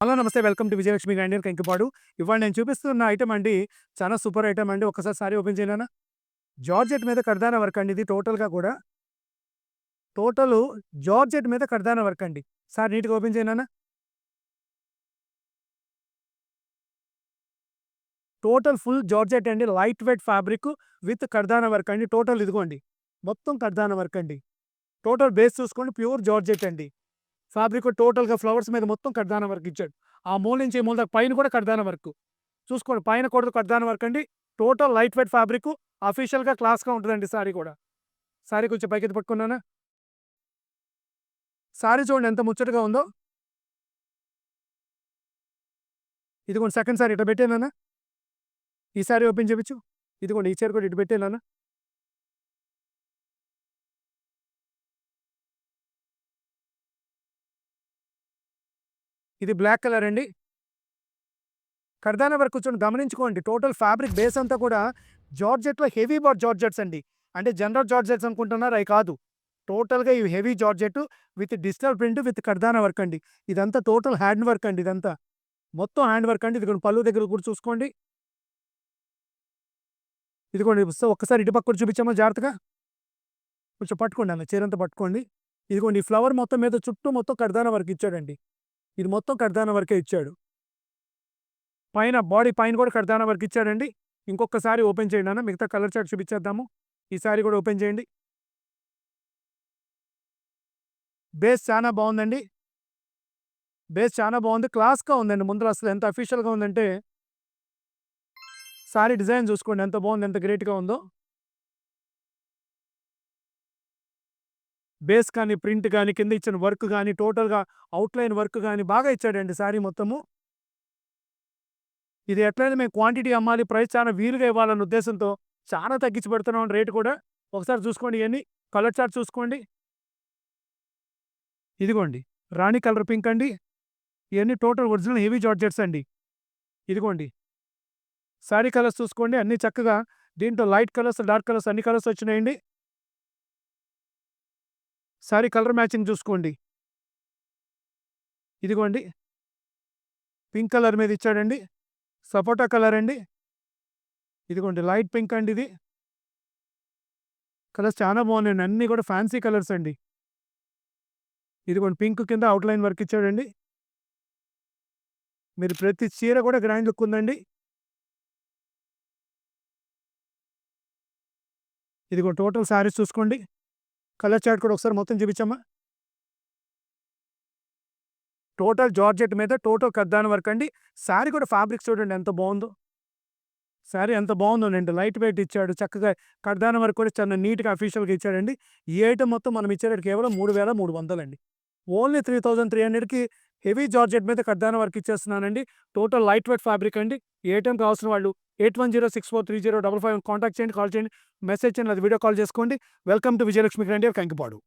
Hello! నమస్తే. Welcome to Vijayalakshmi grinder Kankipadu. ఇవాళ నేను చూపిస్తున్న ఐటెమ్ అండి, చాలా సూపర్ ఐటెమ్ అండి. ఒక్కసారి సారీ ఓపెన్ చేయనా? జార్జెట్ మీద కర్దానా వర్క్ అండి ఇది టోటల్‌గా కూడా. టోటలు జార్జెట్ మీద కర్దానా వర్క్ అండి. సార్ నీట్‌గా ఓపెన్ చేయనా? టోటల్ ఫుల్ జార్జెట్ అండి. Light weight fabric with kardana work అండి. టోటల్ ఇదిగోండి. మొత్తం కర్దానా వర్క్ అండి. టోటల్ బేస్ చూసుకోండి ప్యూర్ జార్జెట్ అండి. ఫ్యాబ్రిక్ టోటల్‌గా ఫ్లవర్స్ మీద మొత్తం కర్దానా వర్క్ ఇచ్చాడు. ఆ మూల నుంచి ఈ మూల దాకా పైన కూడా కర్దానా వర్క్. చూసుకోండి పైన కూడా కర్దానా వర్క్ అండి. Total light weight fabric. అఫీషియల్‌గా క్లాస్‌గా ఉంటదండి సారీ కూడా. సారీ కొంచెం పైకెత్తి పట్టుకున్నానా? సారీ చూడండి ఎంత ముచ్చటగా ఉందో. ఇదిగోండి సెకండ్ సారీ ఇట్లా పెట్టేనానా? ఈ సారీ ఓపెన్ చేపించు. ఇదిగోండి ఈ చీర కూడా ఇటు పెట్టేనానా? ఇది బ్లాక్ కలర్ అండి. కర్దానా వర్క్ చూడండి గమనించుకోండి. టోటల్ ఫ్యాబ్రిక్ బేస్ అంతా కూడా జార్జెట్‌లో హెవీ జార్జెట్స్ అండి. అంటే జనరల్ జార్జెట్స్ అనుకుంటున్నారా? అయి కాదు. టోటల్‌గా ఇవి heavy georgette with digital print with kardana work అండి. ఇదంతా టోటల్ హ్యాండ్ వర్క్ అండి ఇదంతా. మొత్తం హ్యాండ్ వర్క్ అండి. ఇదిగోండి పళ్ళు దగ్గర కూడా చూసుకోండి. ఇదిగోండి ఒక్కసారి ఇటు పక్క కూడా చూపించమ్మా జాగ్రత్తగా. కొంచెం పట్టుకోండి అన్న చీరంతా పట్టుకోండి. ఇదిగోండి ఈ ఫ్లవర్ మొత్తం మీద చుట్టూ మొత్తం కర్దానా వర్క్ ఇచ్చాడండి. ఇది మొత్తం కర్దానా వర్కే ఇచ్చాడు. పైన బాడీ పైన కూడా కర్దానా వర్క్ ఇచ్చాడండి. ఇంకొకసారి ఓపెన్ చేయండి అన్న. మిగతా కలర్ చార్ట్ చూపించేద్దాము. ఈ సారీ కూడా ఓపెన్ చేయండి. బేస్ చానా బావుందండి. బేస్ చానా బావుంది. క్లాస్‌గా ఉందండి. ముందల అసలు ఎంత అఫీషియల్‌గా ఉందంటే, సారీ డిజైన్ చూసుకోండి ఎంత బావుందో, ఎంత గ్రేట్‌గా ఉందో. బేస్ కానీ, ప్రింట్ గాని, కింద ఇచ్చిన వర్క్ గాని, టోటల్‌గా ఔట్‌లైన్ వర్క్ గాని బాగా ఇచ్చాడండి సారీ మొత్తము. ఇది ఎట్లైనా మేము క్వాంటిటీ అమ్మాలి, ప్రైస్ చాలా వీలుగా ఇవ్వాలన్న ఉద్దేశంతో చాలా తగ్గించి పెడుతున్నాం రేట్ కూడా. ఒకసారి చూసుకోండి ఇయన్నీ. కలర్ చార్ట్ చూసుకోండి. ఇదిగోండి. రాణి కలర్ పింక్ అండి. ఇయన్నీ టోటల్ ఒరిజినల్ హెవీ జార్జెట్స్ అండి. ఇదిగోండి. సారీ కలర్స్ చూసుకోండి అన్నీ చక్కగా దీంట్లో లైట్ కలర్స్, డార్క్ కలర్స్ అన్ని కలర్స్ వచ్చినాయండి. సారీ కలర్ మ్యాచింగ్ చూసుకోండి. ఇదిగోండి. పింక్ కలర్ మీద ఇచ్చాడండి. సపోటా కలర్ అండి. ఇదిగోండి లైట్ పింక్ అండి ఇది. కలర్స్ చాలా బాగున్నాయండి. అన్నీ కూడా ఫ్యాన్సీ కలర్స్ అండి. ఇదిగోండి పింక్ కింద అవుట్‌లైన్ వర్క్ ఇచ్చాడండి. మీరు ప్రతి చీర కూడా గ్రాండ్ లుక్ ఉందండి. ఇదిగో టోటల్ సారీస్ చూసుకోండి. కలర్ చార్ట్ కూడా ఒకసారి మొత్తం చూపించమ్మా. టోటల్ జార్జెట్ మీద టోటల్ కద్దాన వర్క్ అండి. సారీ కూడా ఫ్యాబ్రిక్ చూడండి ఎంత బావుందో. సారీ ఎంత బావుందోనండి. లైట్ వెయిట్ ఇచ్చాడు. చక్కగా కడ్దాన వర్క్ కూడా చాలా నీట్‌గా అఫీషియల్‌గా ఇచ్చాడండి. ఈ ఐటెమ్ మొత్తం మనం ఇచ్చే రేట్ కేవలం 3300 అండి. ఓన్లీ 3300కి హెవీ జార్జెట్ మీద కడ్దాన వర్క్ ఇచ్చేస్తున్నానండి. టోటల్ లైట్ వెయిట్ ఫ్యాబ్రిక్ అండి. ఈ ఐటెమ్ కావాల్సిన వాళ్ళు 8106430555 కాంటాక్ట్ చేయండి, కాల్ చేయండి, మెసేజ్ చేయండి లేదా వీడియో కాల్ చేసుకోండి. Welcome to Vijayalakshmi grinder Kankipadu.